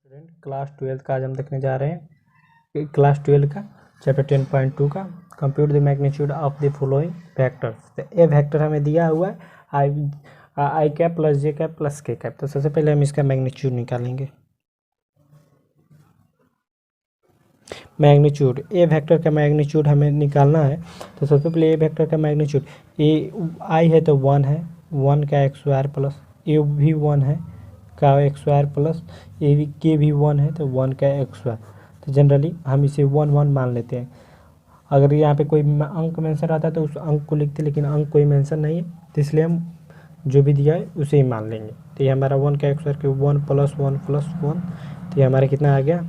Student class 12 का आज हम देखने जा रहे हैं क्लास 12 का चैप्टर 10.2 का compute the magnitude of the following vectors. तो ये वेक्टर हमें दिया हुआ है आई cap plus J cap plus K cap. तो सबसे पहले हम इसका मैग्नीट्यूड निकालेंगे। मैग्नीट्यूड ए वेक्टर का मैग्नीट्यूड हमें निकालना है। तो सबसे पहले ए वेक्टर का मैग्नीट्यूड ए आई है तो 1 है, 1 का एक्स स्क्वायर प्लस ए भी 1 है का एक्स स्क्वायर प्लस ए भी के भी 1 है तो 1 का एक्स स्क्वायर। तो जनरली हम इसे 1 1 मान लेते हैं। अगर यहाँ पे कोई अंक मेंशन आता है तो उस अंक को लिखते, लेकिन अंक कोई मेंशन नहीं है तो इसलिए हम जो भी दिया है उसे ही मान लेंगे। तो ये हमारा 1 का एक्स स्क्वायर के 1 प्लस 1 प्लस 1, तो ये हमारा कितना आ गया,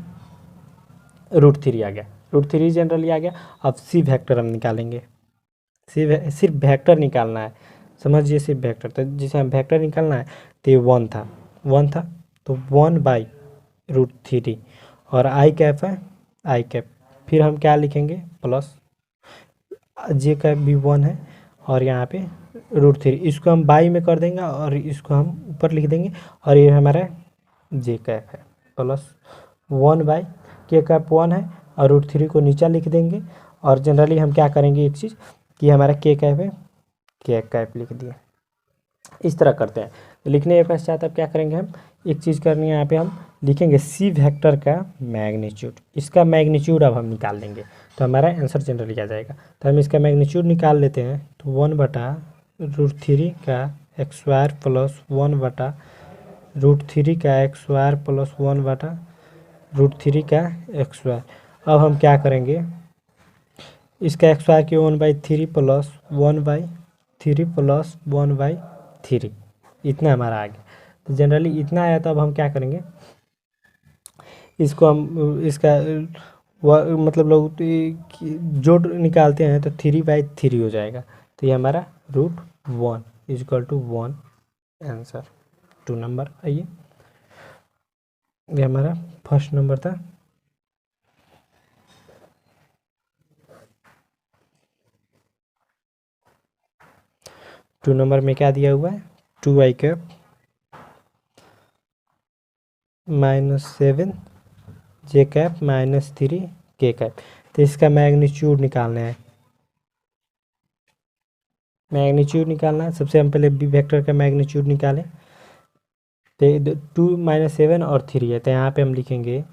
√3 आ गया। √3 जनरली आ गया। अब सी वेक्टर हम निकालेंगे। सिर्फ वेक्टर निकालना है, समझिए, सिर्फ वेक्टर। तो जिसे हम वेक्टर निकालना है तो ये 1 था तो 1/√3 और आई कैप है, आई कैप। फिर हम क्या लिखेंगे, प्लस जे कैप भी 1 है और यहाँ पे √3, इसको हम बाई में कर देंगे और इसको हम ऊपर लिख देंगे और ये हमारा जे कैप है प्लस 1/के कैप 1 है और √3 को नीचे लिख देंगे। और जनरली हम क्या करेंगे, एक चीज़ कि हमारा के कैप है, के कैप लिख दिया। इस तरह करते हैं। तो लिखने के पश्चात अब क्या करेंगे, हम एक चीज़ करनी है, यहाँ पे हम लिखेंगे सी वेक्टर का मैग्नीट्यूड। इसका मैग्नीट्यूड अब हम निकाल लेंगे तो हमारा आंसर जनरली आ जाएगा। तो हम इसका मैग्नीट्यूड निकाल लेते हैं। तो 1/√3 का एक्स स्क्वायर प्लस 1/√3 का एक्स स्क्वायर प्लस 1/√3 का एक्स स्क्वायर। अब हम क्या करेंगे, इसका एक्स स्क्वायर की 1/3 प्लस 1/3 प्लस 1/3, इतना हमारा आ गया। तो जनरली इतना आया। तो अब हम क्या करेंगे, इसको हम इसका मतलब लोग जोड़ निकालते हैं तो 3/3 हो जाएगा। तो ये हमारा √1 = 1 आंसर 2 नंबर। आइए, ये हमारा फर्स्ट नंबर था। टू नंबर में क्या दिया हुआ है, 2i कैप -7 जे कैप -3 के कैप। तो इसका मैग्नीट्यूड निकालना है। सबसे हम पहले बी वेक्टर का मैग्नीट्यूड निकालें। तो 2 -7 और 3 है तो यहाँ पे हम लिखेंगे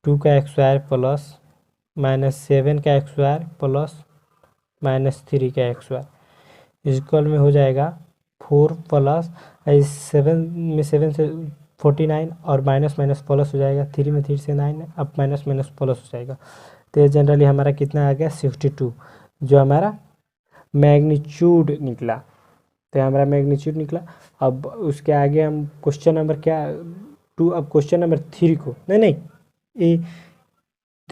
2 का एक्स स्क्वायर प्लस -7 का एक्स स्क्वायर प्लस -3 का एक्स स्क्वायर इक्वल में हो जाएगा 4 प्लस 7 में 7 से 49 और माइनस माइनस प्लस हो जाएगा, 3 में 3 से 9 अब माइनस माइनस प्लस हो जाएगा। तो जनरली हमारा कितना आ गया, 62, जो हमारा मैग्नीट्यूड निकला। तो हमारा मैग्नीट्यूड निकला। अब उसके आगे हम क्वेश्चन नंबर क्या 2, अब क्वेश्चन नंबर 3 को नहीं ये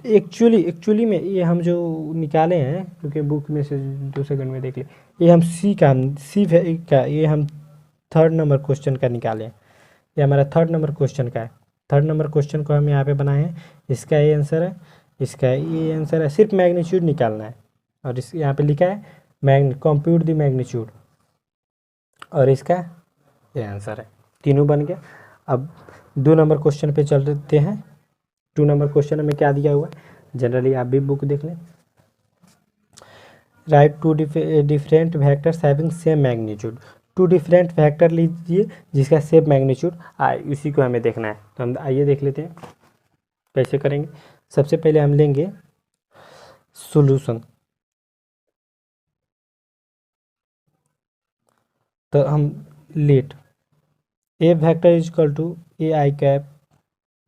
एक्चुअली में ये हम जो निकाले हैं, क्योंकि बुक में से 2 सेकंड में देख ले, ये हम सी का ये हम 3rd नंबर क्वेश्चन का निकाले हैं। ये हमारा 3rd नंबर क्वेश्चन का है। 3rd नंबर क्वेश्चन को हम यहाँ पे बनाए हैं। इसका ये आंसर है, इसका ये आंसर है। सिर्फ मैग्नीट्यूड निकालना है और इस यहाँ पे लिखा है कंप्यूट द मैग्नीट्यूड और इसका ये आंसर है। तीनों बन गया। अब 2 नंबर क्वेश्चन पे चलते हैं। 2 नंबर क्वेश्चन में क्या दिया हुआ है, जनरली आप भी बुक देख लें। Right 2 different vectors having same magnitude. 2 different vector लीजिए जिसका सेम मैग्नीट्यूड उसी को हमें देखना है। तो हम आइए देख लेते हैं कैसे करेंगे। सबसे पहले हम लेंगे सॉल्यूशन। तो हम let A vector = A I cap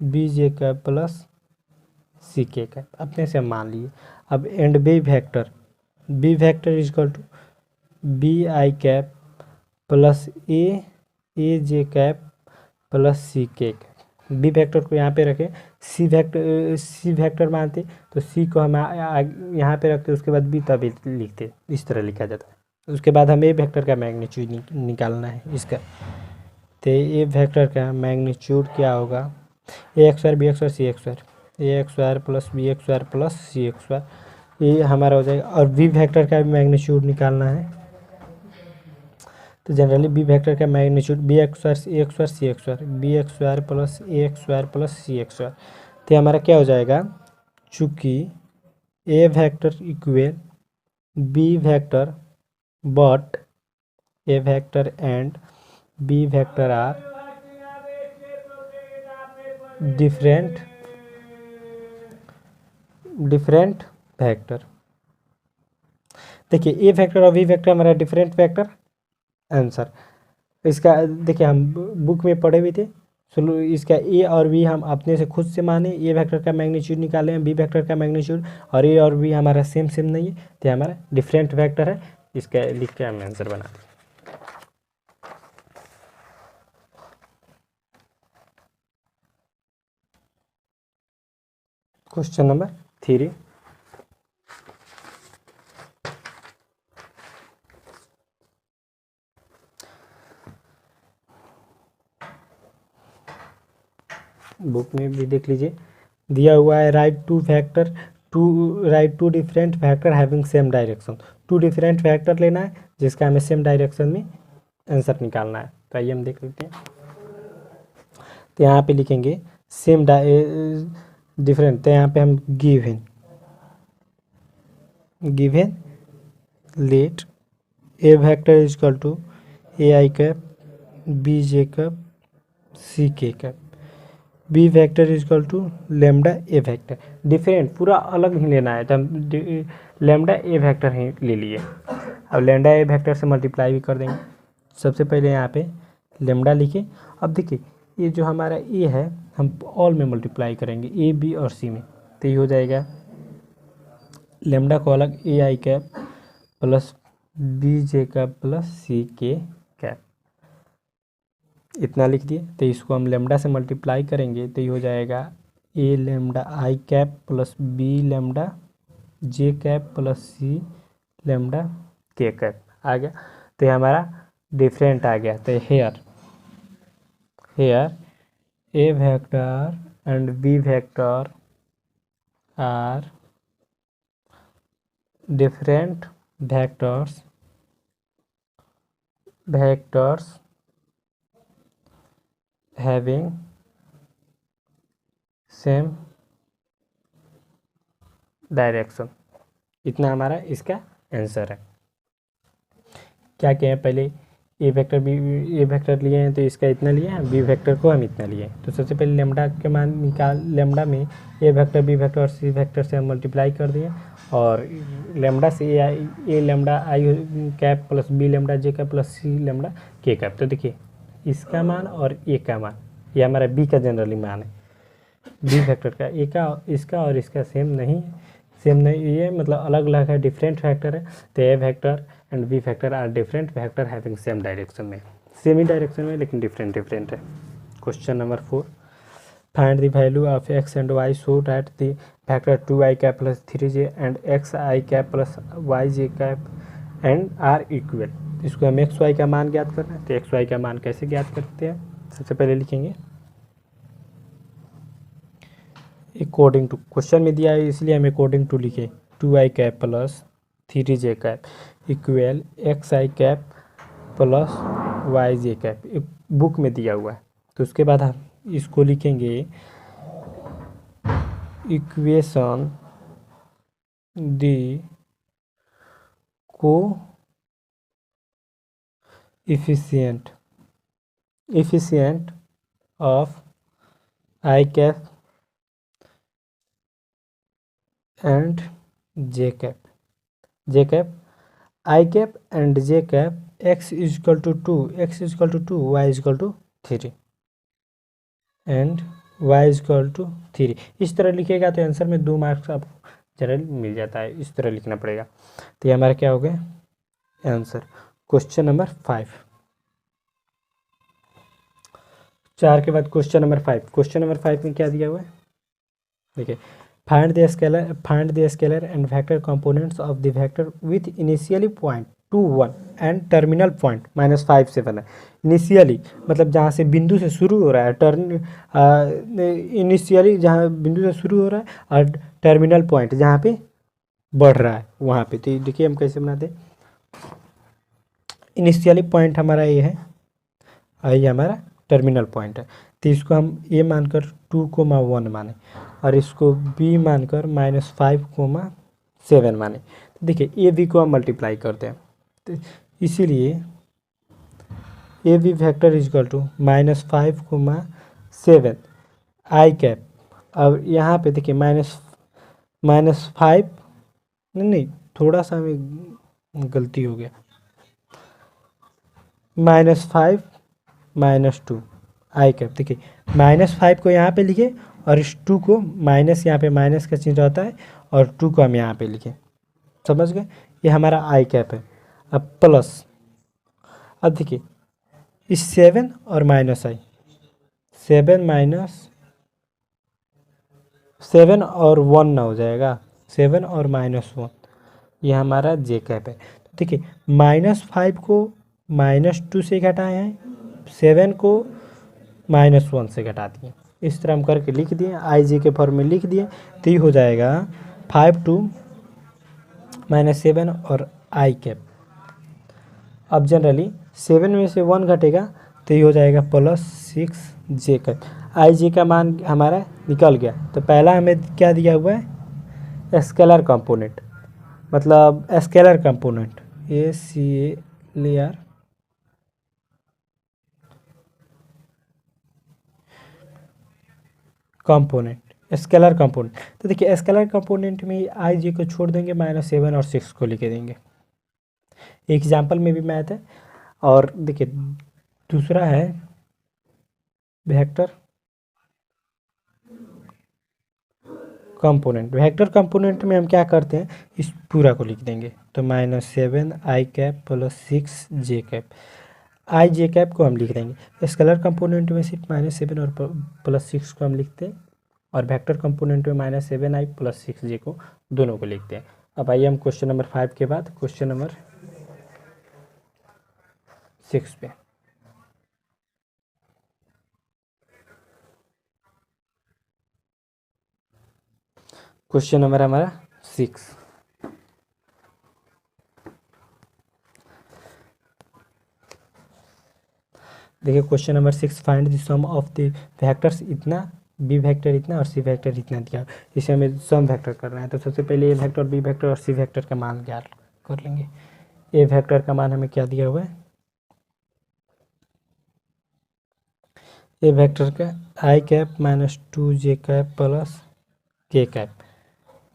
B J cap plus C K cap, अपने से हम मान लिए। अब and B vector = B I cap plus A J cap plus C K cap. B vector को यहाँ पे रखें, सी वेक्टर मानते तो सी को हम यहाँ पे रखते, उसके बाद बी तभी लिखते। इस तरह लिखा जाता है। उसके बाद हमें ए वेक्टर का मैग्नीट्यूड निकालना है इसका। तो ए वेक्टर का मैग्नीट्यूड क्या होगा, A X square B x square C X square, A X square plus B x square plus C X square, ये हमारा हो जाएगा। और बी वेक्टर का भी मैग्नीट्यूड निकालना है। तो जनरली बी वेक्टर का magnitude B x square C X square C X square B x square plus A X square plus C X square. तो हमारा क्या हो जाएगा, चूँकि A vector equal B vector but A vector and B vector are different vector. देखिए A vector और we vector हमारा different vector answer. इसका देखिए हम बुक में पढ़े हुए थे, इसका ए और बी हम अपने से खुद से माने, ए वेक्टर का मैग्नीट्यूड निकाले हैं, बी वेक्टर का मैग्नीट्यूड, और ए और बी हमारा सेम नहीं है, तो हमारा डिफरेंट वेक्टर है। इसका लिख के हम आंसर बना दें। क्वेश्चन नंबर 3, बुक में भी देख लीजिए, दिया हुआ है write two different vector having same direction. Two different vector लेना है जिसका हमें सेम डायरेक्शन में आंसर निकालना है। तो आइए हम देख लेते हैं। तो यहाँ पे लिखेंगे सेम डिफरेंट, तो यहाँ पे हम given let A vector is equal to A I cap B J cap C K cap B vector is equal to lambda A vector. Different पूरा अलग ही लेना है, तो हम लेमडा ए वेक्टर ही ले लिए। अब लेमडा ए वेक्टर से मल्टीप्लाई भी कर देंगे। सबसे पहले यहाँ पे लेमडा लिखे। अब देखिए ये जो हमारा ए है हम ऑल में मल्टीप्लाई करेंगे, ए बी और सी में, तो ये हो जाएगा लेमडा को अलग A I cap plus B J cap plus C K cap, इतना लिख दिए। तो इसको हम लेमडा से मल्टीप्लाई करेंगे तो ये हो जाएगा A lambda I cap plus B lambda J cap plus C lambda K cap आ गया। तो ये हमारा डिफरेंट आ गया। तो here A vector and B vector are different vectors having same direction. इतना हमारा इसका आंसर है। क्या क्या है, पहले ए वेक्टर लिए हैं तो इसका इतना लिए हैं, बी वेक्टर को हम इतना लिए हैं। तो सबसे पहले लेमडा के मान निकाल, लेमडा में ए वेक्टर बी वेक्टर और सी वेक्टर से हम मल्टीप्लाई कर दिए, और लेमडा से A lambda I cap plus B lambda J cap plus C lambda K cap. तो देखिए इसका मान और ए का मान, ये हमारा बी का जनरली मान है, बी वेक्टर का, ए का इसका और इसका सेम नहीं, ये मतलब अलग अलग है, डिफरेंट वेक्टर है। तो A vector and B vector are different vector having same direction में, सेम ही डायरेक्शन में लेकिन डिफरेंट है। Question number 4, find the value of X and Y so that the vector 2i cap plus 3j and X I cap plus Y J cap and are equal. इसको हम x Y का मान ज्ञात करना है। तो x Y का मान कैसे ज्ञात करते हैं, सबसे पहले लिखेंगे अकॉर्डिंग टू, क्वेश्चन में दिया है इसलिए हम अकॉर्डिंग टू लिखे, 2i cap plus 3j cap equal X I cap plus Y J cap, book में दिया हुआ है। तो उसके बाद हम इसको लिखेंगे equation the coefficient of i cap and j cap i cap and j cap x is equal to 2 y is equal to 3 and y is equal to 3। इस तरह लिखेगा तो आंसर में 2 मार्क्स आपको जनरल मिल जाता है, इस तरह लिखना पड़ेगा। तो ये हमारा क्या हो गया आंसर। क्वेश्चन नंबर 5, 4 के बाद क्वेश्चन नंबर 5। क्वेश्चन नंबर 5 में क्या दिया हुआ है, देखिए find the scalar and vector components of the vector with initially point 2 1 and terminal point -5 से 1 है। इनिशियली मतलब जहाँ से बिंदु से शुरू हो रहा है, इनिशियली जहाँ बिंदु से शुरू हो रहा है, और टर्मिनल पॉइंट जहाँ पे बढ़ रहा है वहाँ पे। तो देखिए हम कैसे बनाते हैं, इनिशियली पॉइंट हमारा ये है और ये हमारा टर्मिनल पॉइंट है। तो इसको हम ए मानकर 2,1 माने और इसको बी मानकर -5,7 माने। तो देखिए ए बी को हम मल्टीप्लाई करते हैं, तो इसीलिए a b vector is equal to -5,7 i cap. अब यहाँ पे देखिए -5 नहीं, थोड़ा सा हमें गलती हो गया, -5 -2 आई कैप। देखिए -5 को यहाँ पे लिखे और इस 2 को माइनस, यहाँ पे माइनस का चिन्ह रहता है और 2 को हम यहाँ पे लिखे, समझ गए। ये हमारा आई कैप है। अब प्लस, अब देखिए इस 7 और माइनस आई, 7 और 1 ना हो जाएगा, 7 और -1, ये हमारा जे कैप है। तो देखिए -5 को -2 से घटाए हैं, 7 को -1 से घटा दिए, इस तरह हम करके लिख दिए, आई जे के फॉर्म में लिख दिए। तो ये हो जाएगा 5 -7 और आई कैप। अब जनरली 7 में से 1 घटेगा तो ये हो जाएगा +6 जे कैप। आई जे का मान हमारा निकल गया। तो पहला हमें क्या दिया हुआ है, स्केलर कंपोनेंट, मतलब scalar component ACLAR component, scalar component. तो देखिए स्केलर कंपोनेंट में आई जे को छोड़ देंगे, -7 और 6 को लिख देंगे। एग्जाम्पल में भी मैथ है। और देखिए दूसरा है वेक्टर कंपोनेंट। वेक्टर कंपोनेंट में हम क्या करते हैं, इस पूरा को लिख देंगे। तो -7 आई कैप +6 जे कैप। आई जे कैप को हम लिख देंगे। स्केलर कंपोनेंट में सिर्फ -7 और +6 को हम लिखते हैं और वेक्टर कंपोनेंट में -7 आई +6 जे को दोनों को लिखते हैं। अब आइए हम क्वेश्चन नंबर 5 के बाद क्वेश्चन नंबर 6 पे। क्वेश्चन नंबर हमारा 6, देखिए question number 6, find the sum of the vectors, इतना बी वेक्टर इतना और सी वेक्टर इतना दिया, इसे हमें सम वेक्टर करना है। तो सबसे पहले ए वेक्टर, बी वेक्टर और सी वेक्टर का मान ज्ञात कर लेंगे। ए वेक्टर का मान हमें क्या दिया हुआ है, ए वेक्टर का आई कैप -2 जे cap k cap.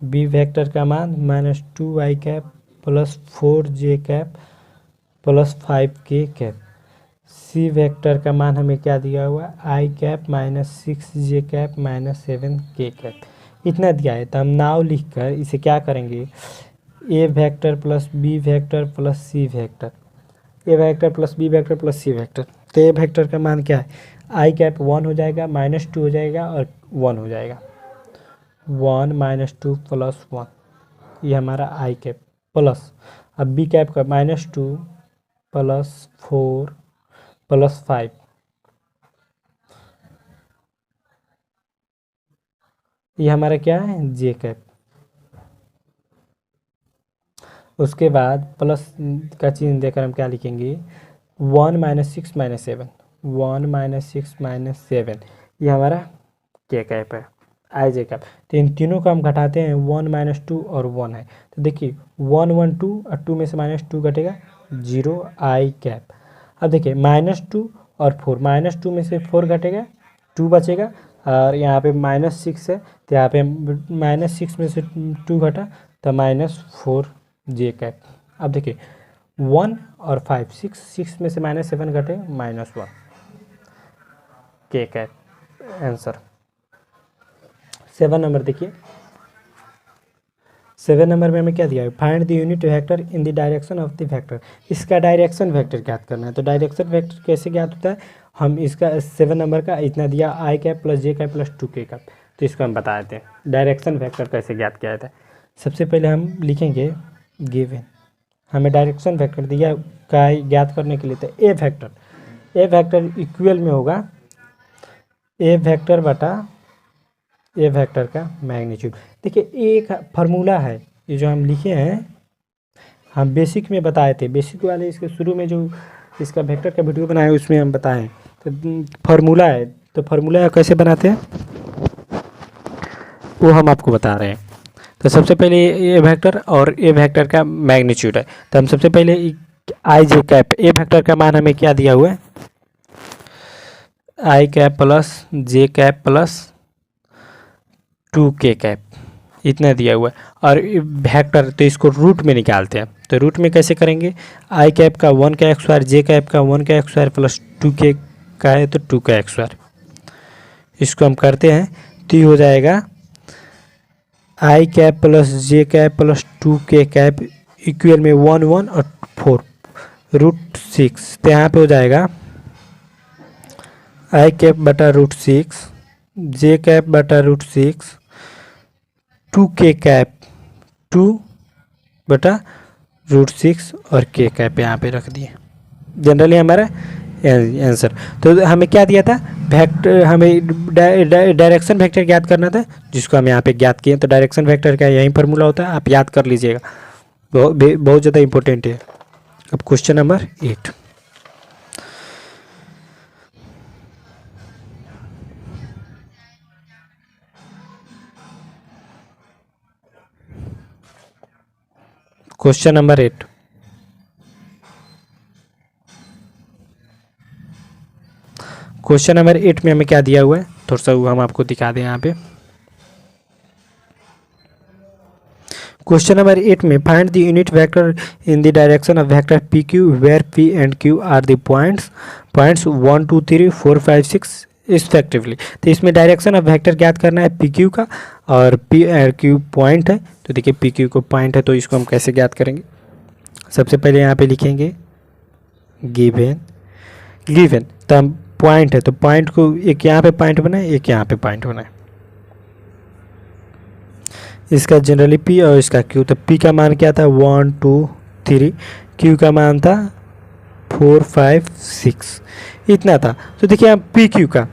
B vector का मान -2 आई कैप +4 जे कैप +5 के कैप। सी वेक्टर का मान हमें क्या दिया हुआ, आई कैप -6 जे कैप -7 के कैप, इतना दिया है। तो हम नाव लिखकर इसे क्या करेंगे, A vector plus B vector plus C vector, A vector plus B vector plus C vector. तो ए वेक्टर का मान क्या है, आई कैप 1 हो जाएगा, -2 हो जाएगा और 1 हो जाएगा, 1 -2 + 1, ये हमारा आई कैप प्लस। अब बी कैप का -2 + 4 + 5, ये हमारा क्या है, जे कैप। उसके बाद प्लस का चिन्ह देकर हम क्या लिखेंगे, 1 -6 -7, 1 -6 -7, ये हमारा के कैप है, आई जे कैप। तो इन तीनों को हम घटाते हैं, 1 -2 और 1 है। तो देखिए 1 1 2 और 2 में से -2 घटेगा, 0 आई कैप। अब देखिए -2 और 4, -2 में से 4 घटेगा, 2 बचेगा और यहाँ पे -6 है, तो यहाँ पे -6 में से 2 घटा तो -4 जे कैप। अब देखिए 1 और 5, 6 में से -7 घटे, -1 के कैप आंसर। 7 नंबर देखिए, 7 नंबर में हमें क्या दिया है, find the unit vector in the direction of the vector. इसका डायरेक्शन वेक्टर ज्ञात करना है। तो डायरेक्शन वेक्टर कैसे ज्ञात होता है, हम इसका 7 नंबर का इतना दिया, आई कैप + जे कैप + 2 के कैप। तो इसको हम बता देते हैं डायरेक्शन वेक्टर कैसे ज्ञात किया जाता है। सबसे पहले हम लिखेंगे गिवन, हमें डायरेक्शन वेक्टर दिया का ज्ञात करने के लिए। तो ए वेक्टर इक्वल में होगा ए वेक्टर बटा ए वेक्टर का मैग्नीट्यूड। देखिए एक फार्मूला है, ये जो हम लिखे हैं, हम बेसिक में बताए थे, बेसिक वाले इसके शुरू में जो इसका वेक्टर का वीडियो बनाया उसमें हम बताएं। तो फार्मूला है, तो फार्मूला कैसे बनाते हैं वो हम आपको बता रहे हैं। तो सबसे पहले ए वेक्टर और ए वेक्टर का मैग्नीट्यूड है। तो हम सबसे पहले आई जे कैप, ए वेक्टर का मान हमें क्या दिया हुआ है, आई cap plus J cap plus 2k cap, इतना दिया हुआ है। और वेक्टर तो इसको रूट में निकालते हैं। तो रूट में कैसे करेंगे, आई कैप का 1 का एक्स स्क्वायर, जे कैप का 1 का एक्स स्क्वायर प्लस 2k का है तो 2 का एक्स स्क्वायर, इसको हम करते हैं तो ये हो जाएगा I cap plus J cap plus 2k cap equal में 1 1 और 4 रूट 6। तो यहाँ पे हो जाएगा आई कैप बटा रूट 6, जे कैप बटा रूट 6, 2k कैप 2 बटा रूट 6 और k कैप यहाँ पे रख दिए। जनरली हमारा आंसर। तो हमें क्या दिया था, वेक्टर, हमें डायरेक्शन वेक्टर ज्ञात करना था, जिसको हम यहाँ पे ज्ञात किए। तो डायरेक्शन वेक्टर का यही फार्मूला होता है, आप याद कर लीजिएगा, बहुत ज़्यादा इंपॉर्टेंट है। अब question number 8, question number 8, question number 8 में हमें क्या दिया हुआ है, थोड़ा सा वो हम आपको दिखा दें यहाँ पे। क्वेश्चन नंबर 8 में find the unit vector in the direction of vector p q where p and q are the points 1 2 3 4 5 6 respectively. तो इसमें डायरेक्शन ऑफ वेक्टर ज्ञात करना है पी क्यू का, और पी और क्यू पॉइंट है। तो देखिए पी क्यू को पॉइंट है, तो इसको हम कैसे ज्ञात करेंगे, सबसे पहले यहाँ पे लिखेंगे गिवन, गिवन तो हम पॉइंट है, तो पॉइंट को एक यहाँ पे पॉइंट बनाए, एक यहाँ पे पॉइंट बनाए, इसका जनरली पी और इसका क्यू। तो पी का मान क्या था 1 2 3, क्यू का मान था 4 5 6, इतना था। तो देखिए हम पी क्यू का,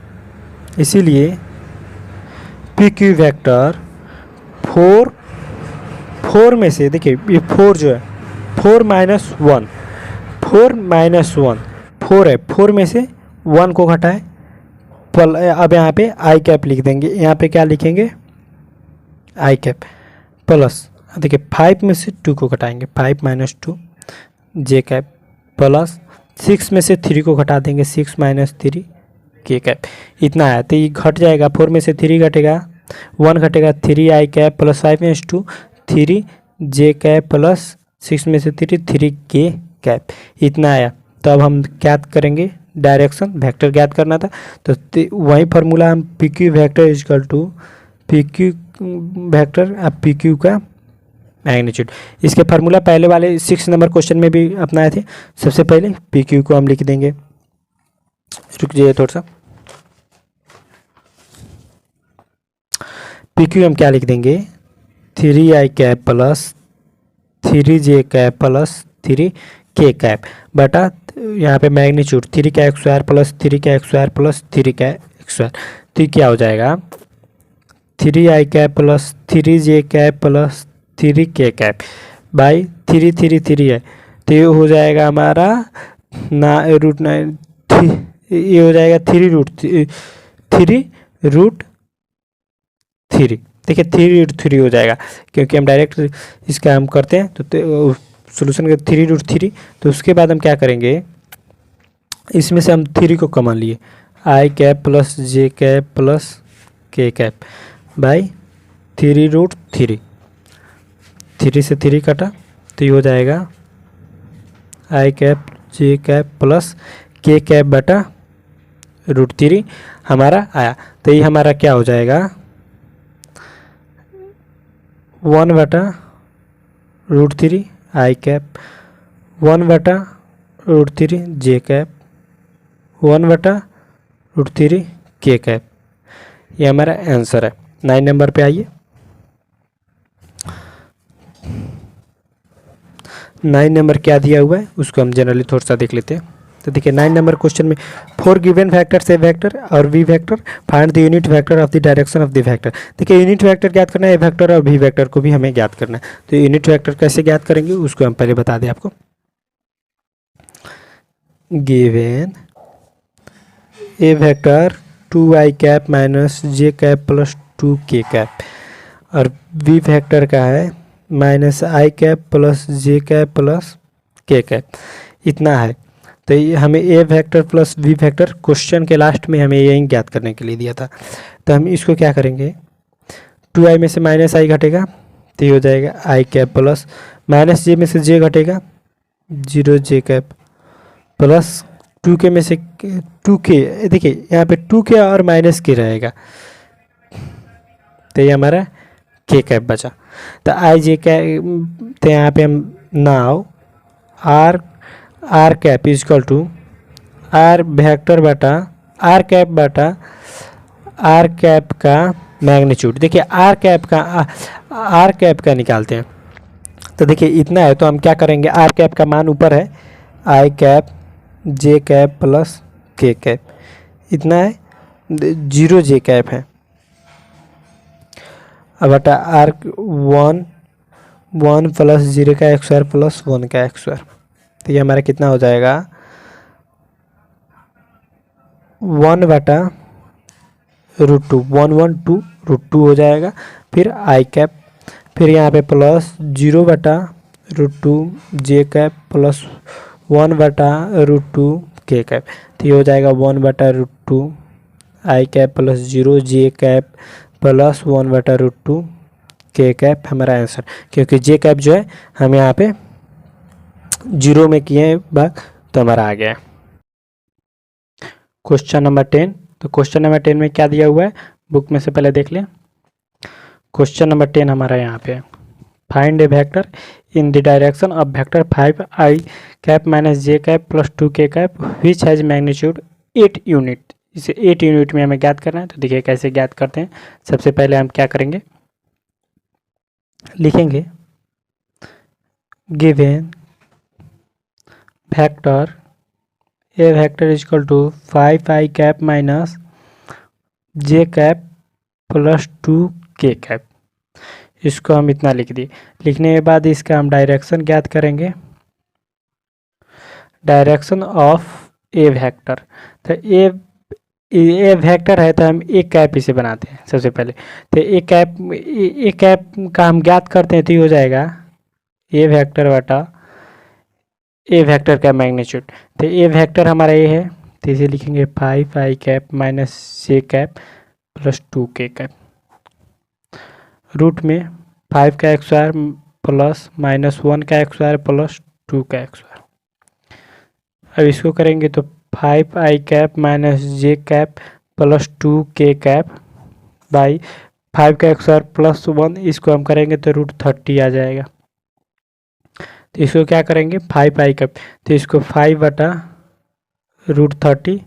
इसीलिए पी क्यू वैक्टर 4 में से, देखिए ये 4 जो है 4 माइनस 1, 4 माइनस 1 4 है, 4 में से 1 को घटाए। अब यहाँ पे आई कैप लिख देंगे, यहाँ पे क्या लिखेंगे आई कैप प्लस, देखिए 5 में से 2 को घटाएंगे, 5 माइनस 2 जे कैप प्लस 6 में से 3 को घटा देंगे, 6 माइनस 3 के कैप, इतना आया। तो ये घट जाएगा, 4 में से 3 घटेगा, 1 घटेगा, 3 आई कैप प्लस 5 माइनस 2 3 जे कैप प्लस 6 में से 3 के कैप, इतना आया। तो अब हम क्या करेंगे, डायरेक्शन वेक्टर ज्ञात करना था। तो वही फार्मूला हम p q vector is equal to p q vector अब पी क्यू का मैग्नीट्यूड, इसके फार्मूला पहले वाले 6 नंबर क्वेश्चन में भी अपनाए थे। सबसे पहले पी क्यू को हम लिख देंगे, रुक जाइए थोड़ा सा, पी क्यू हम क्या लिख देंगे 3 आई कैप प्लस 3 जे कैप प्लस 3 के कैप बटा यहाँ पे मैग्नीट्यूड 3 का एक्स स्क्वायर प्लस 3 का एक्स स्क्वायर प्लस 3 का एक्स स्क्वायर। तो क्या हो जाएगा 3 आई कैप प्लस 3 जे कैप प्लस 3 के कैप बाई 3 3 3 है। तो ये हो जाएगा हमारा रूट 9, ये हो जाएगा 3 रूट 3। देखिए 3 रूट 3 हो जाएगा, क्योंकि हम डायरेक्ट इसका हम करते हैं तो सोल्यूशन का 3 रूट 3। तो उसके बाद हम क्या करेंगे, इसमें से हम 3 को कॉमन लिए, आई cap plus J cap plus K cap by 3 root 3, 3 से 3 कटा, तो ये हो जाएगा I cap j cap plus K cap बटा रूट 3 हमारा आया। तो ये हमारा क्या हो जाएगा 1 बटा रूट 3 आई कैप, 1 बटा रूट 3 जे कैप, 1 बटा रूट 3 के कैप, ये हमारा आंसर है। 9 नंबर पे आइए, 9 नंबर क्या दिया हुआ है उसको हम जनरली थोड़ा सा देख लेते हैं। तो देखिए 9 नंबर क्वेश्चन में 4 गिवन फैक्टर्स ए वेक्टर और we vector, find the unit vector of the direction of the vector. देखिए यूनिट वेक्टर ज्ञात करना है, ए वेक्टर और वी वेक्टर को भी हमें ज्ञात करना है। तो यूनिट वेक्टर कैसे ज्ञात करेंगे उसको हम पहले बता दें आपको। Given A vector 2i cap minus J cap plus 2k cap, और वी वेक्टर का है माइनस आई cap plus J cap plus K cap, इतना है। तो ये हमें A vector plus V vector question के लास्ट में हमें यही ज्ञात करने के लिए दिया था। तो हम इसको क्या करेंगे, 2i में से माइनस आई घटेगा तो ये हो जाएगा आई कैप प्लस माइनस जे में से जे घटेगा 0 जे कैप प्लस 2k में से 2k, देखिए यहाँ पे 2k और माइनस के रहेगा तो ये हमारा के कैप बचा। तो आई जे कैप, तो यहाँ पे हम now r cap is equal to r vector बटा आर कैप का मैग्नीट्यूड। देखिए आर कैप का निकालते हैं। तो देखिए इतना है, तो हम क्या करेंगे, आर कैप का मान ऊपर है आई cap j cap plus K cap, इतना है 0 जे कैप है, अब बटा आर 1 प्लस 0 का एक्स स्क्वायर प्लस 1 का एक्स स्क्वायर। तो ये हमारा कितना हो जाएगा 1 बटा √2, 1 हो जाएगा। फिर आई कैप, फिर यहाँ पे प्लस 0 बटा √2 जे कैप प्लस 1 बटा √2 के कैप। तो ये हो जाएगा 1 बटा √2 आई कैप प्लस 0 जे कैप प्लस 1 बटा √2 के कैप हमारा आंसर, क्योंकि जे कैप जो है हम यहाँ पे 0 में किए भाग तो हमारा आ गया। क्वेश्चन नंबर 10, तो क्वेश्चन नंबर 10 में क्या दिया हुआ है बुक में से पहले देख लें। क्वेश्चन नंबर 10 हमारा यहाँ पे find A vector in the direction of vector 5i cap minus J cap plus 2k cap which has magnitude 8 unit. इसे 8 यूनिट में हमें ज्ञात करना है। तो देखिए कैसे ज्ञात करते हैं। सबसे पहले हम क्या करेंगे, लिखेंगे given vector A vector is equal to 5i cap minus J cap plus 2k cap, इसको हम इतना लिख दिए। लिखने के बाद इसका हम डायरेक्शन ज्ञात करेंगे, डायरेक्शन ऑफ ए वेक्टर। तो ए वेक्टर है तो हम एक कैप इसे बनाते हैं सबसे पहले। तो एक कैप का हम ज्ञात करते हैं तो ये हो जाएगा ए वेक्टर बटा ए वेक्टर का मैग्नीट्यूड। तो ए वेक्टर हमारा ये है तो इसे लिखेंगे 5i कैप माइनस जे cap plus 2k cap, root में 5 का एक्स स्क्वायर प्लस -1 का एक्स स्क्वायर प्लस 2 का एक्स स्क्वायर। अब इसको करेंगे तो 5i cap minus J cap plus 2k cap by 5 का एक्स स्क्वायर प्लस 1, इसको हम करेंगे तो √30 आ जाएगा। तो इसको क्या करेंगे 5i कैप, तो इसको 5 बटा √30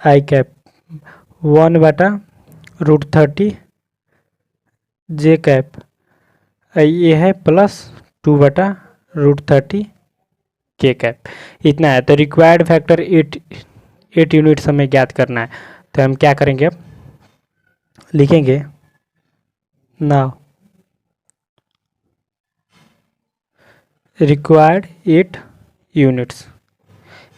आई कैप 1 बटा √30 जे कैप, ये है प्लस 2 बटा √30 के कैप, इतना है। तो रिक्वायर्ड फैक्टर 8 यूनिट्स हमें ज्ञात करना है। तो हम क्या करेंगे, अब लिखेंगे now required 8 units,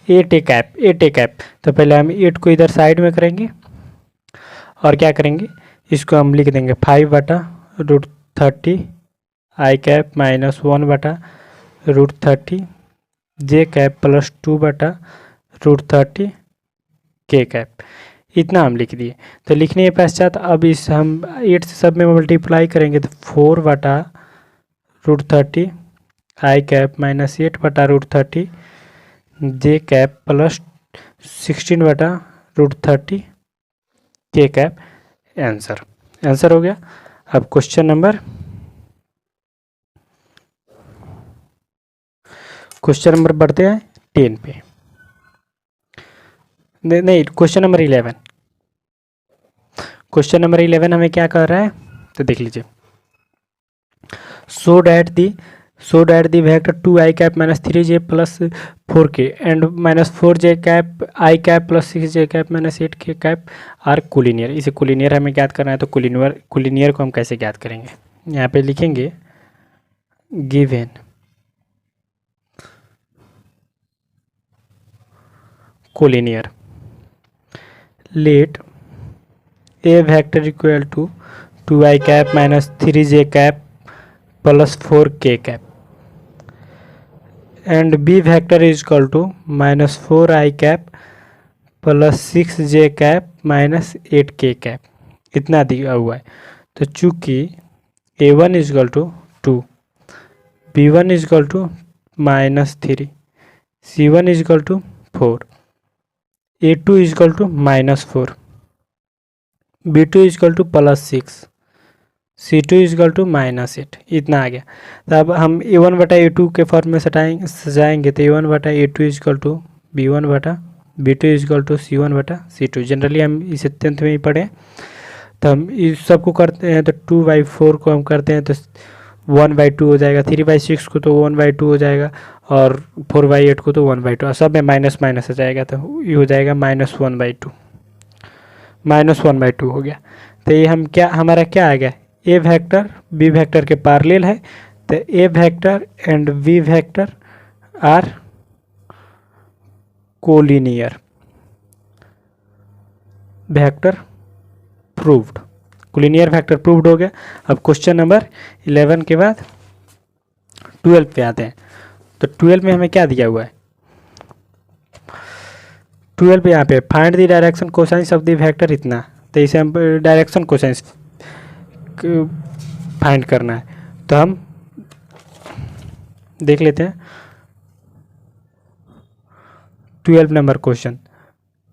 8 A cap. तो पहले हम 8 को इधर साइड में करेंगे और क्या करेंगे, इसको हम लिख देंगे 5 बटा √30 आई कैप माइनस 1 बटा √30 जे कैप प्लस 2 बटा √30 के कैप, इतना हम लिख दिए। तो लिखने के पश्चात अब इस हम 8 से सब में मल्टीप्लाई करेंगे तो 4 बटा √30 आई कैप माइनस 8 बटा √30 जे कैप प्लस 16 बटा √30 के कैप, आंसर हो गया। अब क्वेश्चन नंबर बढ़ते हैं 10 पे, नहीं क्वेश्चन नंबर 11। क्वेश्चन नंबर 11 हमें क्या कर रहा है तो देख लीजिए, so that the so that the vector 2i cap minus 3j plus 4k and minus 4j cap i cap plus 6j cap minus 8k cap are collinear. इसे collinear हमें ज्ञात करना है, तो कोलिनियर को हम कैसे ज्ञात करेंगे, यहाँ पे लिखेंगे given collinear let A vector equal to 2i cap minus 3j cap plus 4k cap and B vector is equal to minus 4i cap plus 6j cap minus 8k cap, इतना दिया हुआ है। तो चूंकि a1 is equal to 2, b1 is equal to minus 3, c1 is equal to 4, a2 is equal to minus 4, b2 is equal to plus 6, C2 is equal to minus 8, इतना आ गया। तो अब हम A1 बटा A2 के फॉर्म में सजाएंगे तो A1 बटा A2 is equal to B1 बटा B2 is equal to C1 बटा C2। जनरली हम इसे 10th में ही पढ़े, तो हम इस सबको करते हैं तो 2/4 को हम करते हैं तो 1/2 हो जाएगा, 3/6 को तो 1/2 हो जाएगा और 4/8 को तो 1/2, और सब में माइनस माइनस हो जाएगा तो ये हो जाएगा -1/2, -1/2 हो गया। तो ये हम क्या, हमारा क्या आ गया, ए वेक्टर बी वेक्टर के पैरेलल है, तो A vector and B vector are collinear, vector proved, collinear vector proved हो गया। अब क्वेश्चन नंबर 11 के बाद 12 पे आते हैं। तो 12 में हमें क्या दिया हुआ है, 12 पे यहाँ पे find the direction cosines of the vector इतना, तो इसे हम डायरेक्शन कोसाइंस फाइंड करना है। तो हम देख लेते हैं 12 नंबर क्वेश्चन।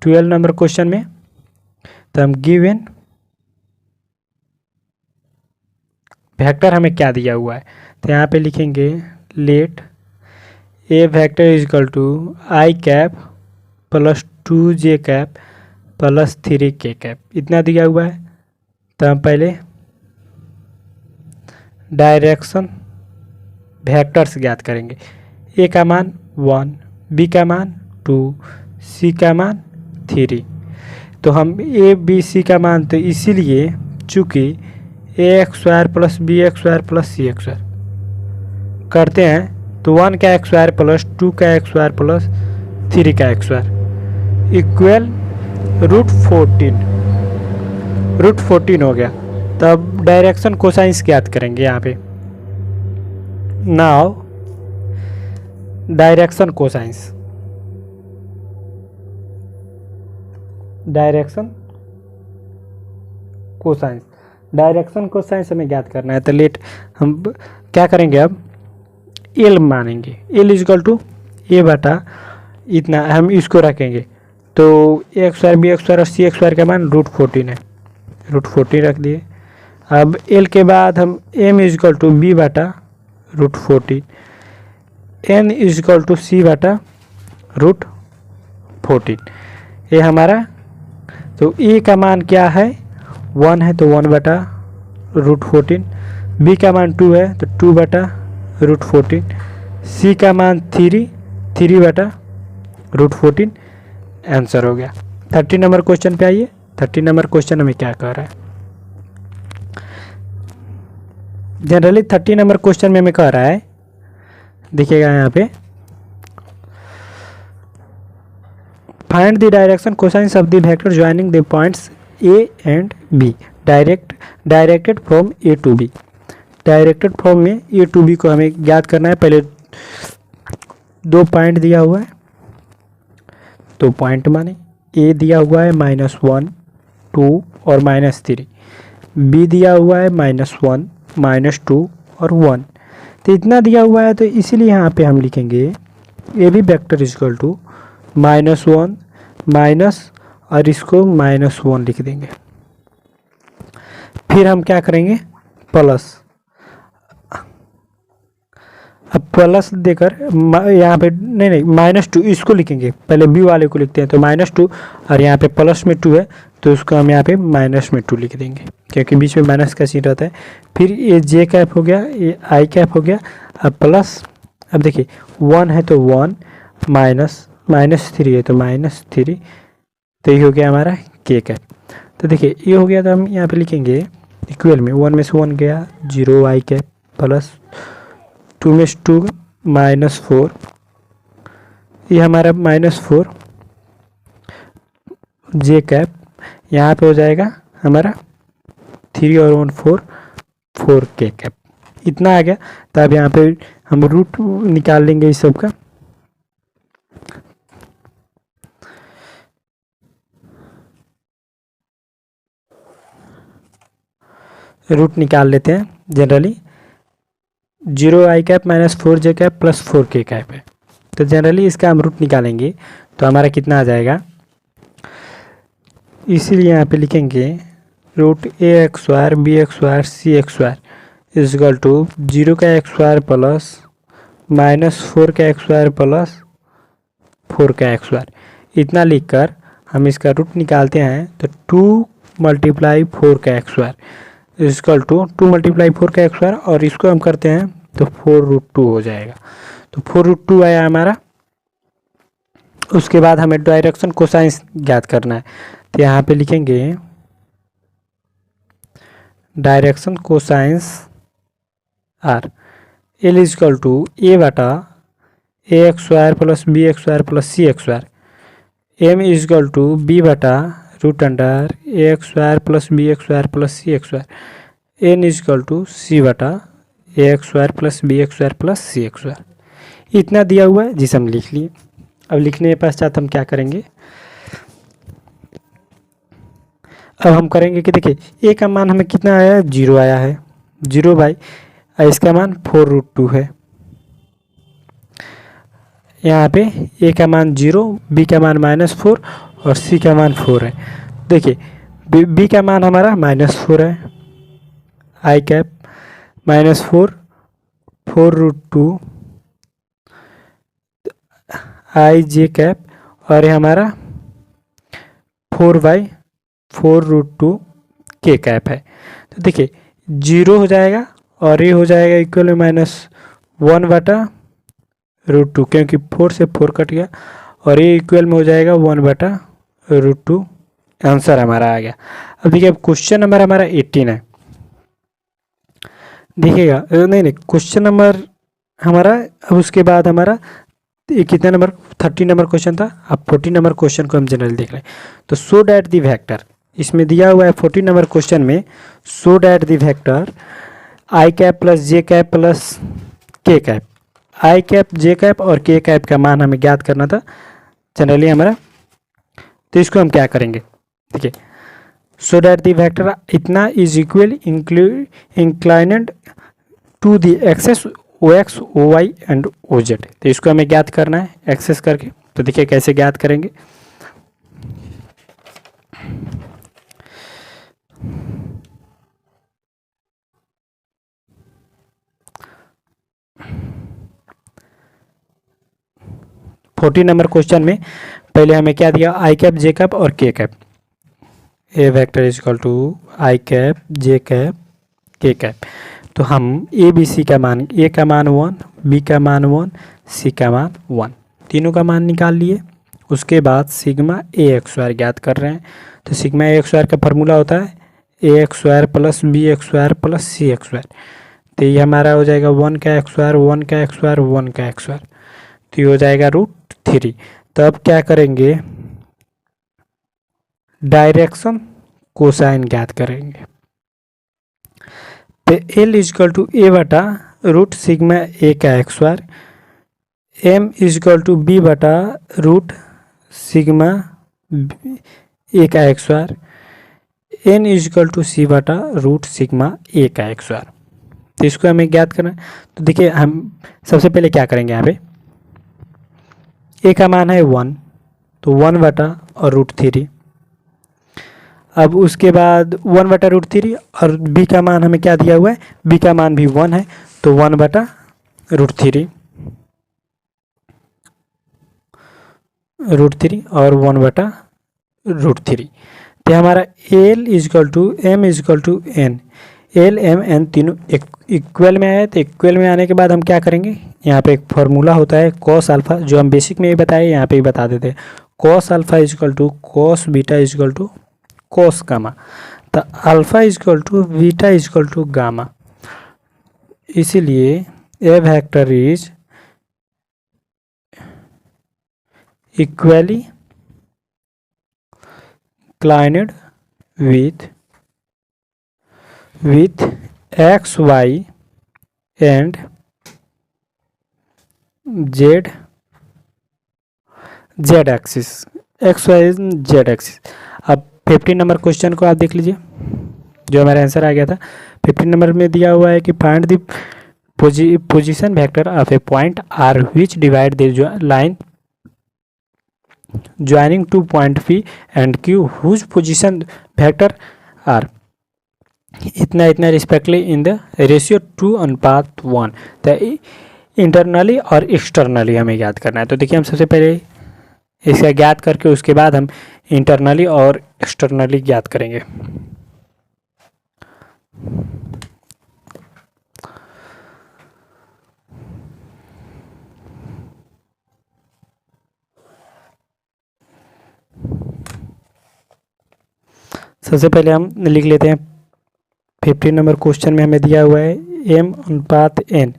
12 नंबर क्वेश्चन में तो हम गिवन वेक्टर हमें क्या दिया हुआ है, तो यहाँ पे लिखेंगे let A vector is equal to i cap plus 2j cap plus 3k cap, इतना दिया हुआ है। तो हम पहले डायरेक्शन वेक्टर्स ज्ञात करेंगे। ए का मान 1, बी का मान 2, सी का मान 3। तो हम ए बी सी का मान, तो इसीलिए चूँकि ax square plus bx square plus C X square करते हैं तो 1 का एक्स स्क्वायर प्लस 2 का एक्स स्क्वायर प्लस 3 का एक्स स्क्वायर इक्वल √14 हो गया। तब डायरेक्शन कोसाइंस ज्ञात करेंगे यहाँ पे। Now direction cosines, direction cosines हमें ज्ञात करना है। तो लेट हम क्या करेंगे, अब एल मानेंगे, l is equal to a बटा इतना, हम इसको रखेंगे तो x square B x square और सी एक्स स्क्वायर का मान √14 है, √14 रख दिए। अब एल के बाद हम m is equal to b बटा √14, n is equal to c बटा √14, ये हमारा। तो ए का मान क्या है, 1 है तो 1 बटा √14, बी का मान 2 है तो 2 बटा √14, सी का मान 3 बटा √14, आंसर हो गया। 30 नंबर क्वेश्चन पे आइए। 30 नंबर क्वेश्चन हमें क्या कह रहा है, जनरली 30 नंबर क्वेश्चन में हमें कह रहा है, देखिएगा यहाँ पे, find the direction cosines of the vector joining the points a and b directed from a to b. Directed from में ए टू बी को हमें ज्ञात करना है। पहले 2 पॉइंट दिया हुआ है, 2 पॉइंट माने ए दिया हुआ है -1, 2 और -3, बी दिया हुआ है -1, -2 और 1। तो इतना दिया हुआ है, तो इसीलिए यहाँ पे हम लिखेंगे a b vector is equal to -1 minus और इसको -1 लिख देंगे। फिर हम क्या करेंगे, प्लस। अब प्लस देकर यहाँ पे नहीं -2 इसको लिखेंगे, पहले बी वाले को लिखते हैं तो -2 और यहाँ पे प्लस में 2 है तो उसको हम यहाँ पे -2 लिख देंगे, क्योंकि बीच में माइनस का सीन रहता है। फिर ये जे कैप हो गया, ये आई कैप हो गया अब प्लस, अब देखिए 1 है तो 1, माइनस -3 है तो -3, तो ये हो गया हमारा के कैप। तो देखिए ये हो गया, तो हम यहाँ पे लिखेंगे इक्वल में 1 में से 1 गया 0 आई कैप प्लस 2 में से 2 -4, ये हमारा -4 जे कैप, यहाँ पे हो जाएगा हमारा 3 और 1 4 के कैप। इतना आ गया। तो अब यहाँ पे हम रूट निकाल लेंगे इस सब का। रूट निकाल लेते हैं जनरली। 0 आई कैप -4 जे कैप प्लस 4 के कैप है, तो जनरली इसका हम रूट निकालेंगे तो हमारा कितना आ जाएगा, इसीलिए यहाँ पे लिखेंगे root a² b² c² is equal to 0 का x² प्लस -4 का x² प्लस 4 का x²। इतना लिखकर हम इसका रूट निकालते हैं तो 2 × 4 का x² इजकल टू 2 × 4 का x², और इसको हम करते हैं तो 4√2 हो जाएगा। तो 4√2 आया हमारा। उसके बाद हमें डायरेक्शन कोसाइंस ज्ञात करना है, तो यहाँ पे लिखेंगे direction cosines are l is equal to a/ax² plus b² plus c², m is equal to b/√ax² plus b² plus c², n is equal to c/ax² plus b² plus c²। इतना दिया हुआ है जिसे हम लिख लिए। अब लिखने के पश्चात हम क्या करेंगे, अब हम करेंगे कि देखिए ए का मान हमें कितना आया है, 0 आया है, 0 बाई इसका मान 4√2 है। यहाँ पे ए का मान 0, बी का मान -4 और सी का मान 4 है। देखिए बी का मान हमारा -4 है, आई कैप -4 4√2 आई जे कैप, और ये हमारा 4/4√2 के कैप है। तो देखिए 0 हो जाएगा और ये हो जाएगा इक्वल में -1/√2, क्योंकि 4 से 4 कट गया, और ये इक्वल में हो जाएगा 1/√2। आंसर हमारा आ गया। अब देखिए अब क्वेश्चन नंबर हमारा 18 है। देखिएगा नहीं क्वेश्चन नंबर हमारा, अब उसके बाद हमारा कितना नंबर 30 नंबर क्वेश्चन था। अब 40 नंबर क्वेश्चन को हम जनरली देख रहे हैं। तो सो डैट द वेक्टर, इसमें दिया हुआ है 40 नंबर क्वेश्चन में, सो that the vector I cap plus J cap plus K cap, i cap j cap और के कैप का मान हमें ज्ञात करना था जनरली हमारा। तो इसको हम क्या करेंगे, देखिए सो डैट द वेक्टर इतना is equal inclined to the axes OX, OY and OZ। तो इसको हमें ज्ञात करना है एक्सेस करके। तो देखिए कैसे ज्ञात करेंगे। फोर्टी नंबर क्वेश्चन में पहले हमें क्या दिया, आई कैप जे कैप और k cap. A vector is equal to i cap j cap k cap. तो हम ए बी सी का मान, ए का मान 1, बी का मान 1, सी का मान 1, तीनों का मान निकाल लिए। उसके बाद सिग्मा AX² ज्ञात कर रहे हैं। तो सिग्मा AX² का फार्मूला होता है AX² plus BX² plus CX²। तो ये हमारा हो जाएगा 1 का x², 1 का x², 1 का x²। तो ये हो जाएगा √3। तो अब क्या करेंगे, डायरेक्शन कोसाइन ज्ञात करेंगे। तो L इजकल टू a/√सिग्मा A का x², M इजकल टू b/√सिग्मा A का x², N इजकल टू c/√सिग्मा A का x²। तो इसको हमें ज्ञात करना है। तो देखिए हम सबसे पहले क्या करेंगे, यहाँ पे A का मान है 1, तो 1/√3। अब उसके बाद 1/√3 और b का मान हमें क्या दिया हुआ है, b का मान भी 1 है, तो 1/√3 और 1/√3। तो हमारा L is equal to M is equal to N, l m n तीनों इक्वल में आए, तो इक्वल में आने के बाद हम क्या करेंगे, यहाँ पे एक फॉर्मूला होता है कॉस अल्फा, जो हम बेसिक में ही बताए यहाँ पे ही बता देते हैं। Cos alpha is equal to cos beta is equal to cos gamma, तो alpha is equal to beta is equal to gamma, इसीलिए A vector is equally inclined with x y and z axis, X Y Z axis. अब 15 number question को आप देख लीजिए, जो हमारा answer आ गया था। 15 नंबर में दिया हुआ है कि find the position vector of a point r which divide the line joining to point P and Q whose position vector are इतना इतना रिस्पेक्टली इन द रेशियो 2:1। तो इंटरनली और एक्सटर्नली हमें याद करना है। तो देखिए हम सबसे पहले इसका ज्ञात करके उसके बाद हम इंटरनली और एक्सटर्नली ज्ञात करेंगे। सबसे पहले हम लिख लेते हैं 15 नंबर क्वेश्चन में हमें दिया हुआ है m/n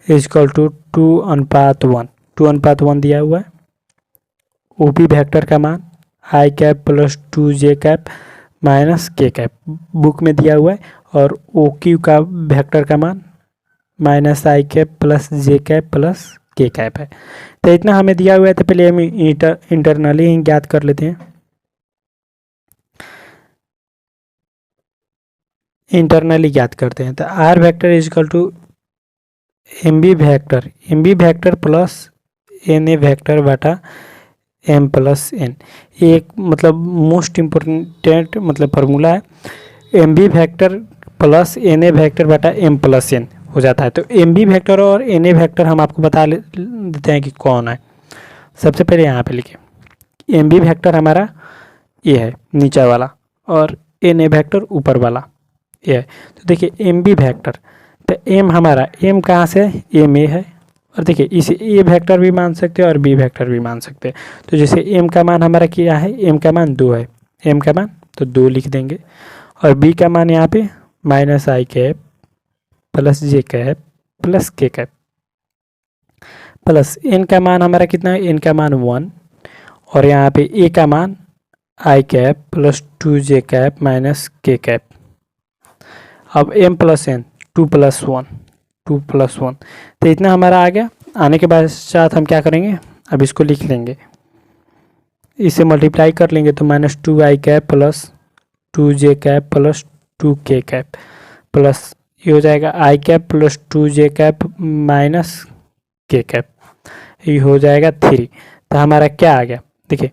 इजकल टू 2:1, 2:1 दिया हुआ है। ओपी वेक्टर का मान I cap plus 2j cap minus K cap book में दिया हुआ है, और ओ क्यू का वेक्टर का मान माइनस आई cap plus J cap plus K cap है। तो इतना हमें दिया हुआ है, तो पहले हम इंटरनली ही ज्ञात कर लेते हैं। इंटरनली ज्ञात करते हैं, तो r vector is equal to m b vector plus n a vector बटा एम प्लस एन। ये एक मतलब मोस्ट इम्पोर्टेंट मतलब फार्मूला है। M b vector plus n a vector बटा एम प्लस एन हो जाता है। तो एम बी वेक्टर और एन ए वेक्टर हम आपको बता देते हैं कि कौन है। सबसे पहले यहाँ पे लिखिए, एम बी वेक्टर हमारा ये है नीचे वाला, और एन ए वेक्टर ऊपर वाला ये है। तो देखिए एम बी वेक्टर, तो एम हमारा एम कहाँ से, एम ए है, और देखिए इसे ए वेक्टर भी मान सकते हैं और बी वेक्टर भी मान सकते हैं। तो जैसे एम का मान हमारा क्या है, एम का मान 2 है, एम का मान तो 2 लिख देंगे, और बी का मान यहाँ पे माइनस आई cap plus J cap plus K cap, plus N का मान हमारा कितना है, एन का मान 1, और यहाँ पे ए का मान I cap plus 2j cap minus K cap. अब m प्लस एन 2 + 1, 2 + 1, तो इतना हमारा आ गया। आने के बाद साथ हम क्या करेंगे, अब इसको लिख लेंगे, इसे मल्टीप्लाई कर लेंगे, तो minus 2i cap plus 2j cap plus 2k cap, plus ये हो जाएगा i cap plus 2j cap minus k cap, ये हो जाएगा 3। तो हमारा क्या आ गया, देखिए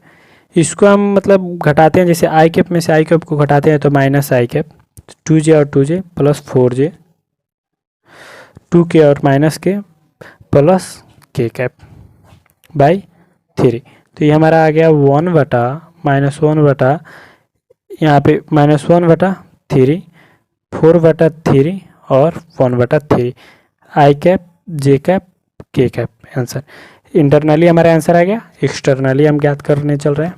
इसको हम मतलब घटाते हैं, जैसे i कैप में से i कैप को घटाते हैं तो माइनस आई कैप, 2j और 2j प्लस 4j, 2k और माइनस के प्लस के कैप बाई 3। तो ये हमारा आ गया 1 बटा माइनस 1 बटा यहाँ पे माइनस 1 बटा 3, 4 बटा 3 और 1 बटा 3, आई cap j cap k cap answer. Internally हमारा आंसर आ गया। एक्सटर्नली हम ज्ञात करने चल रहे हैं।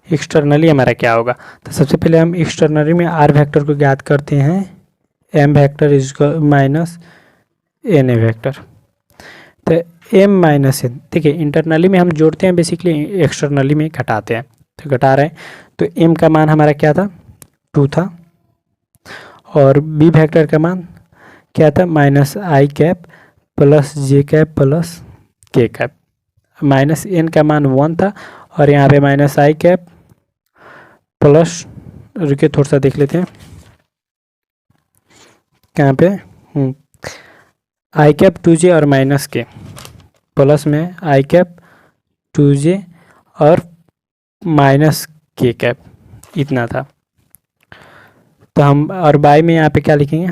एक्सटर्नली हमारा क्या होगा, तो सबसे पहले हम एक्सटर्नली में आर वेक्टर को ज्ञात करते हैं, m vector is minus n a vector. तो एम माइनस एन, देखिए इंटरनली में हम जोड़ते हैं बेसिकली, एक्सटर्नली में घटाते हैं, तो घटा रहे हैं। तो एम का मान हमारा क्या था, 2 था, और बी वेक्टर का मान क्या था, माइनस आई cap plus J cap plus K cap, minus N का मान 1 था, और यहाँ पे माइनस आई कैप प्लस, रुकिए थोड़ा सा देख लेते हैं कहाँ पे, आई कैप 2j और माइनस के, प्लस में आई कैप 2j और माइनस के कैप, इतना था। तो हम और बाई में यहाँ पे क्या लिखेंगे,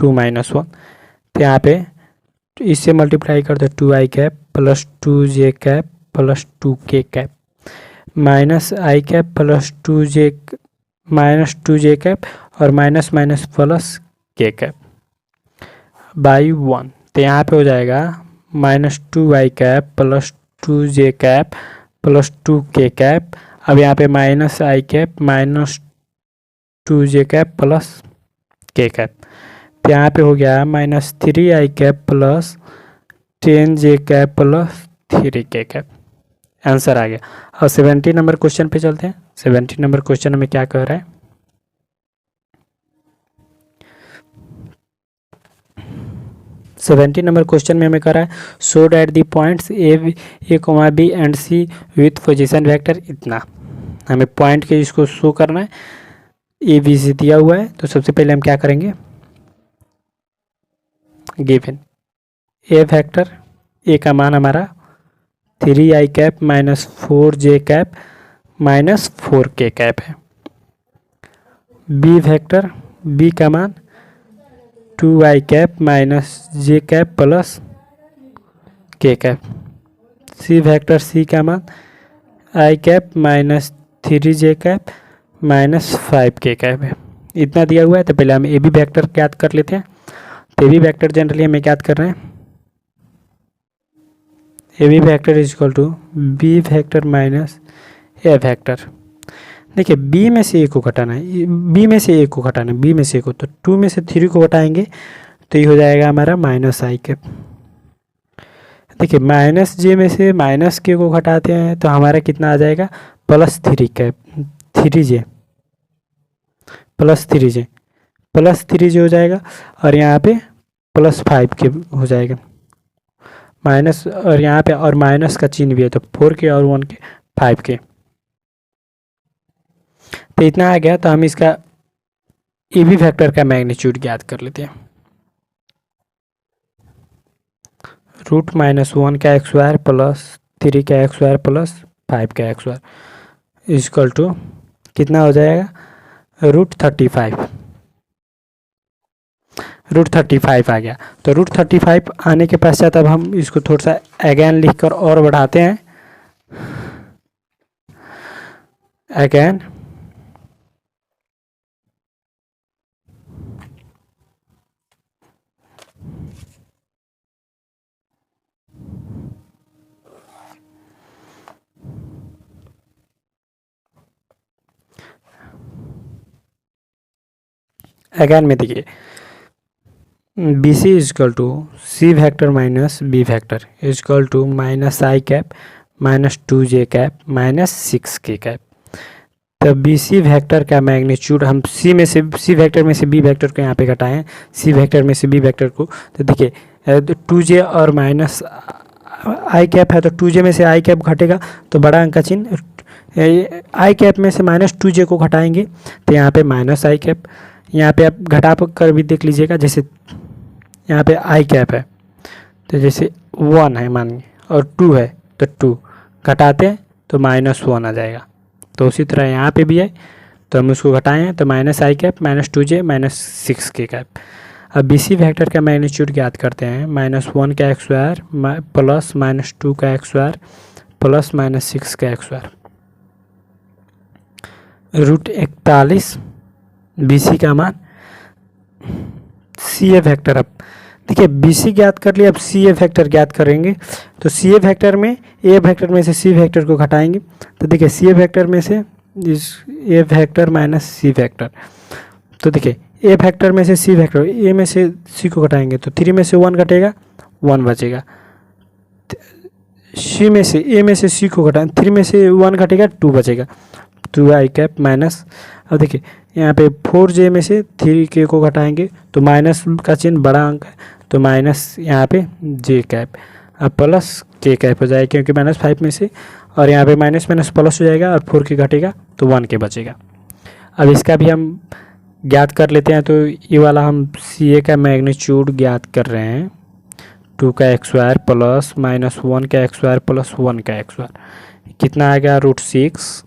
2 - 1, तो यहाँ पे इससे मल्टीप्लाई करते 2i cap plus 2j cap plus 2k cap minus आई cap plus 2j minus 2j cap और minus minus plus k cap by 1। तो यहाँ पे हो जाएगा minus 2i cap plus 2j cap plus 2k cap. अब यहाँ पे माइनस आई cap minus 2j cap plus k cap. तो यहाँ पे हो गया minus 3i cap plus 10j cap plus 3k cap. Answer आ गया। अब 70 नंबर क्वेश्चन पे चलते हैं। 70 नंबर क्वेश्चन में क्या कह रहा है, 70 नंबर क्वेश्चन में हमें कह रहा है show that the points a comma b and c with position vector इतना। हमें पॉइंट के इसको शो करना है, ए बी सी दिया हुआ है। तो सबसे पहले हम क्या करेंगे, गिवन ए वेक्टर, ए का मान हमारा 3i cap minus 4j cap minus 4k cap है। बी वेक्टर, बी का मान 2i cap minus j cap plus k cap. C vector, C का मान i cap minus 3j cap minus 5k cap है। इतना दिया हुआ है। तो पहले हम ए बी वेक्टर ज्ञात कर लेते हैं। तो ए बी वेक्टर जनरली हमें ज्ञात कर रहे हैं, a b vector is equal to b vector minus a vector. देखिए बी में से ए को घटाना है, बी में से ए को घटाना है, बी में से ए को, तो 2 में से 3 को घटाएंगे तो ये हो जाएगा हमारा माइनस आई कैप। देखिए माइनस जे में से माइनस के को घटाते हैं तो हमारा कितना आ जाएगा, plus 3 cap, 3j plus 3j plus 3j हो जाएगा। और यहाँ पे प्लस 5k हो जाएगा माइनस, और यहाँ पे और माइनस का चिन्ह भी है तो 4k और 1k 5k। तो इतना आ गया। तो हम इसका ए बी फैक्टर का मैग्नीट्यूड ज्ञात कर लेते हैं। रूट माइनस 1 का एक्स वायर प्लस 3 का एक्स वायर प्लस 5 का एक्स वायर इक्वल टू कितना हो जाएगा, रूट 35। रूट 35 आ गया। तो रूट 35 आने के पश्चात अब हम इसको थोड़ा सा अगेन लिखकर और बढ़ाते हैं। अगेन अगेन में देखिए b c is equal to c vector minus b vector is equal to minus I cap minus 2j cap minus 6k cap. तो बी सी वेक्टर का मैग्नीट्यूड हम सी में से, सी वेक्टर में से बी वेक्टर को यहाँ पे घटाएं, सी वेक्टर में से बी वेक्टर को। तो देखिए 2j और माइनस आई कैप है तो 2j में से आई कैप घटेगा तो बड़ा अंक का चिन्ह, आई कैप में से माइनस 2j को घटाएंगे तो यहाँ पे माइनस आई कैप। यहाँ पे आप घटा कर भी देख लीजिएगा, जैसे यहाँ पे आई कैप है तो जैसे 1 है मानिए और 2 है तो 2 घटाते हैं तो माइनस 1 आ जाएगा। तो उसी तरह यहाँ पे भी है तो हम उसको घटाएं हैं तो माइनस आई cap minus 2j minus 6k cap. अब बी सी वेक्टर का मैग्नीट्यूड ज्ञात करते हैं, माइनस 1 का एक्स वायर प्लस माइनस 2 का एक्स वायर प्लस माइनस 6 का एक्स वायर रूट 41 बी सी का मान। सी ए वेक्टर, अब देखिए बी सी ज्ञात कर लिया, अब सी ए वेक्टर ज्ञात करेंगे। तो सी ए वेक्टर में ए वेक्टर में से सी वेक्टर को घटाएंगे तो देखिए सी ए वेक्टर में से इस ए वेक्टर माइनस सी वेक्टर। तो देखिए ए वेक्टर में से सी वेक्टर, ए में से सी को घटाएंगे तो 3 में से 1 घटेगा 1 बचेगा। सी में से ए में से सी को घटाएं, 3 में से 1 घटेगा 2 बचेगा, 2i कैप माइनस। अब देखिए यहाँ पे 4j में से 3k को घटाएंगे तो माइनस का चिन्ह बड़ा अंक है तो माइनस यहाँ पे j कैप, अब प्लस k कैप हो जाएगा क्योंकि माइनस 5 में से, और यहाँ पे माइनस माइनस प्लस हो जाएगा और 4k घटेगा तो 1k बचेगा। अब इसका भी हम ज्ञात कर लेते हैं। तो ये वाला हम सी ए का मैग्नीट्यूड ज्ञात कर रहे हैं, 2 का एक्स वायर प्लस माइनस 1 का एक्स वायर प्लस 1 का एक्स वायर कितना आ गया, रूट 6।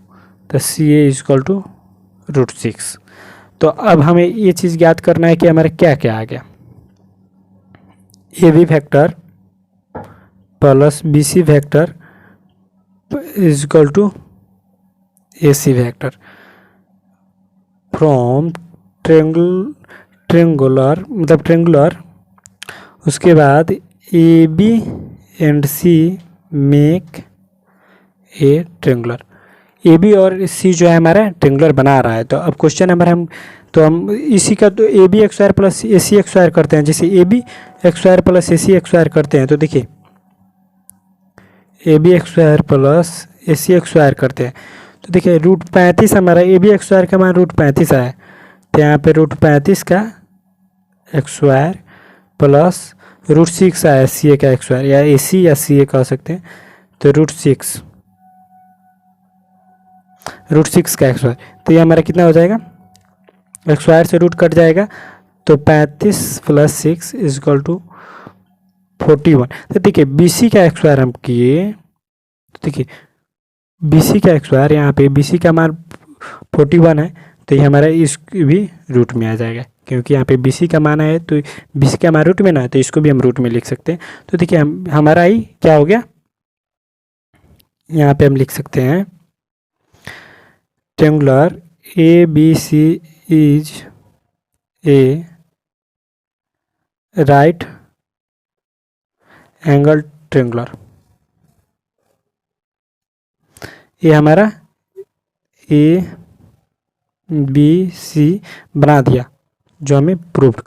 तो सी ए इजकल टू रूट 6। तो अब हमें ये चीज़ ज्ञात करना है कि हमारे क्या क्या आ गया, a b factor plus b c factor is equal to AC vector from triangular मतलब ट्रेंगुलर। उसके बाद AB and C make a triangular. AB और C जो है हमारा ट्रेंगुलर बना रहा है। तो अब क्वेश्चन नंबर हम इसी का तो AB x wire plus AC x wire करते हैं। जैसे AB x wire plus AC x wire करते हैं तो देखिए AB x wire plus AC x wire करते हैं तो देखिए √35 हमारा AB एक्स वायर का मान √35 आया। तो यहाँ पे √35 का एक्स वायर प्लस √6 आया CA का एक्स वायर, या AC या CA कह सकते हैं। तो √6 का एक्स वायर, तो ये हमारा कितना हो जाएगा, एक्स वायर से रूट कट जाएगा तो 35 + 6 इज इक्वल टू 41। तो देखिए BC का एक्स वायर हम किए तो देखिए BC का एक्स वायर, यहाँ पे BC का मान 41 है तो ये हमारा इस भी रूट में आ जाएगा, क्योंकि यहाँ पे BC का मान है तो BC का मान रूट में ना है तो इसको भी हम रूट में लिख सकते हैं। तो देखिए हमारा आई क्या हो गया, यहाँ पे हम लिख सकते हैं triangular ABC is a right angle triangular. ये हमारा ABC बना दिया जो हमें प्रूव